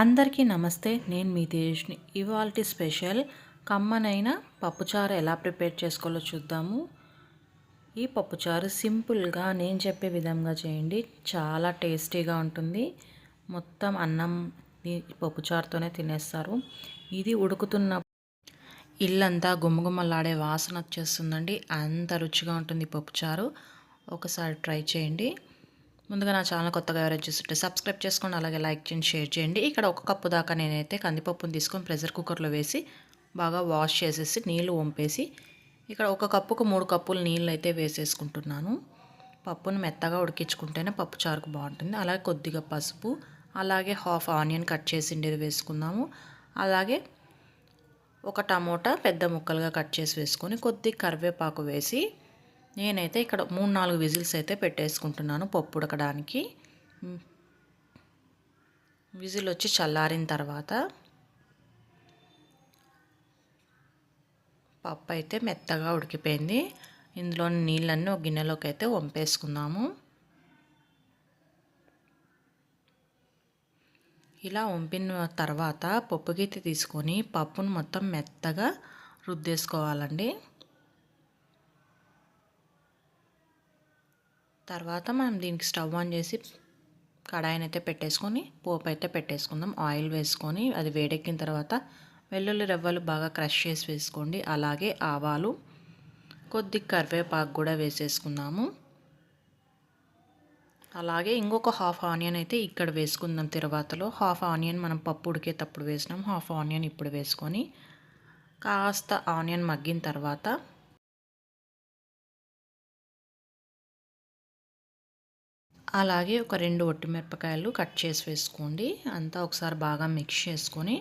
అందరికీ నమస్తే. నేను మీ తేజ్ని. ఇవాల్టి స్పెషల్ కమ్మనైన పప్పుచారు ఎలా ప్రిపేర్ చేసుకోవాలో చూద్దాము. ఈ పప్పుచారు సింపుల్గా నేను చెప్పే విధంగా చేయండి, చాలా టేస్టీగా ఉంటుంది. మొత్తం అన్నం పప్పుచారుతోనే తినేస్తారు. ఇది ఉడుకుతున్న ఇల్లంతా గుమ్మగుమ్మలాడే వాసన వచ్చేస్తుందండి. అంత రుచిగా ఉంటుంది పప్పుచారు. ఒకసారి ట్రై చేయండి. ముందుగా నా ఛానల్ కొత్తగా ఎవరైనా చూస్తుంటే సబ్స్క్రైబ్ చేసుకోండి, అలాగే లైక్ చేయండి, షేర్ చేయండి. ఇక్కడ 1 కప్పు దాకా నేనైతే కందిపప్పును తీసుకొని ప్రెషర్ కుక్కర్లో వేసి బాగా వాష్ చేసేసి నీళ్ళు వంపేసి ఇక్కడ 1 కప్పుకు 3 కప్పులు నీళ్ళు అయితే వేసేసుకుంటున్నాను. పప్పును మెత్తగా ఉడికించుకుంటేనే పప్పు చారుకు బాగుంటుంది. అలాగే కొద్దిగా పసుపు, అలాగే హాఫ్ ఆనియన్ కట్ చేసిండేది వేసుకుందాము. అలాగే 1 టమోటా పెద్ద ముక్కలుగా కట్ చేసి వేసుకొని కొద్దిగా కరివేపాకు వేసి నేనైతే ఇక్కడ 3-4 విజిల్స్ అయితే పెట్టేసుకుంటున్నాను పప్పు ఉడకడానికి. విజిల్ వచ్చి చల్లారిన తర్వాత పప్పు అయితే మెత్తగా ఉడికిపోయింది. ఇందులోని నీళ్ళన్నీ ఒక గిన్నెలోకి అయితే వంపేసుకుందాము. ఇలా వంపిన తర్వాత పప్పు గిత్తి తీసుకొని పప్పును మొత్తం మెత్తగా రుద్దేసుకోవాలండి. తర్వాత మనం దీనికి స్టవ్ ఆన్ చేసి కడాయిని అయితే పెట్టేసుకొని పోపు అయితే పెట్టేసుకుందాం. ఆయిల్ వేసుకొని అది వేడెక్కిన తర్వాత వెల్లుల్లి రెవ్వలు బాగా క్రష్ చేసి వేసుకోండి. అలాగే ఆవాలు, కొద్దిగా కరివేపాకు కూడా వేసేసుకుందాము. అలాగే ఇంకొక హాఫ్ ఆనియన్ అయితే ఇక్కడ వేసుకుందాం. తర్వాతలో హాఫ్ ఆనియన్ మనం పప్పు ఉడికేటప్పుడు వేసినాం. హాఫ్ ఆనియన్ ఇప్పుడు వేసుకొని కాస్త ఆనియన్ మగ్గిన తర్వాత అలాగే ఒక 2 ఒట్టిమిరపకాయలు కట్ చేసి వేసుకోండి. అంతా ఒకసారి బాగా మిక్స్ చేసుకొని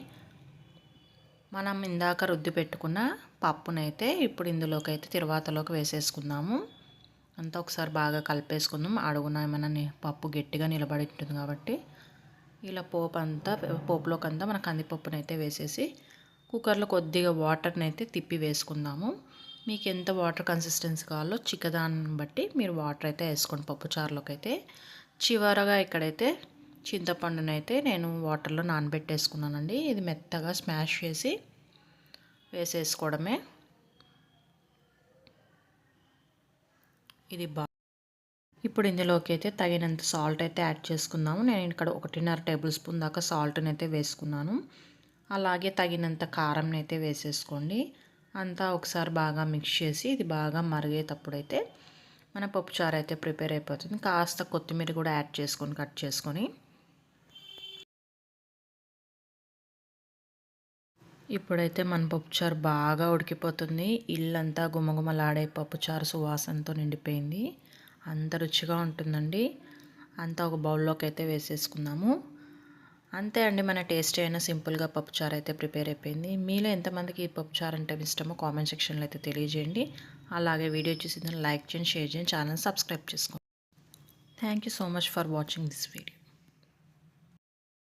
మనం ఇందాక రుద్ది పెట్టుకున్న పప్పునైతే ఇప్పుడు ఇందులోకి అయితే తిరువాతలోకి వేసేసుకుందాము. అంతా ఒకసారి బాగా కలిపేసుకుందాం. అడుగున ఏమైనా పప్పు గట్టిగా నిలబడి ఉంటుంది కాబట్టి ఇలా పోపులోకి అంతా మన కందిపప్పును అయితే వేసేసి కుక్కర్లో కొద్దిగా వాటర్ని అయితే తిప్పి వేసుకుందాము. మీకు ఎంత వాటర్ కన్సిస్టెన్సీ కావాలో చిక్కదాన్ని బట్టి మీరు వాటర్ అయితే వేసుకోండి. పప్పు చారులోకి అయితే చివరగా ఇక్కడైతే చింతపండునైతే నేను వాటర్లో నానబెట్టేసుకున్నానండి. ఇది మెత్తగా స్మాష్ చేసి వేసేసుకోవడమే. ఇది ఇప్పుడు ఇందులోకి అయితే తగినంత సాల్ట్ అయితే యాడ్ చేసుకుందాము. నేను ఇక్కడ 1.5 టేబుల్ స్పూన్ దాకా సాల్ట్ని అయితే వేసుకున్నాను. అలాగే తగినంత కారంని అయితే వేసేసుకోండి. అంతా ఒకసారి బాగా మిక్స్ చేసి ఇది బాగా మరిగేటప్పుడైతే మన పప్పుచారు అయితే ప్రిపేర్ అయిపోతుంది. కాస్త కొత్తిమీర కూడా యాడ్ చేసుకొని కట్ చేసుకొని ఇప్పుడైతే మన పప్పుచారు బాగా ఉడికిపోతుంది. ఇల్లంతా గుమగుమలాడే పప్పుచారు సువాసనతో నిండిపోయింది. అంత రుచిగా ఉంటుందండి. అంతా ఒక బౌల్లోకి అయితే వేసేసుకుందాము. అంతే అండి, మన టేస్టీ అయిన సింపుల్గా పప్పుచారు అయితే ప్రిపేర్ అయిపోయింది. మీలో ఎంతమందికి ఈ పప్పుచారు అంటే ఇష్టమో కామెంట్ సెక్షన్లో అయితే తెలియజేయండి. అలాగే వీడియో చూసి లైక్ చేయండి, షేర్ చేయండి, ఛానల్ సబ్స్క్రైబ్ చేసుకోండి. Thank you so much for watching this video.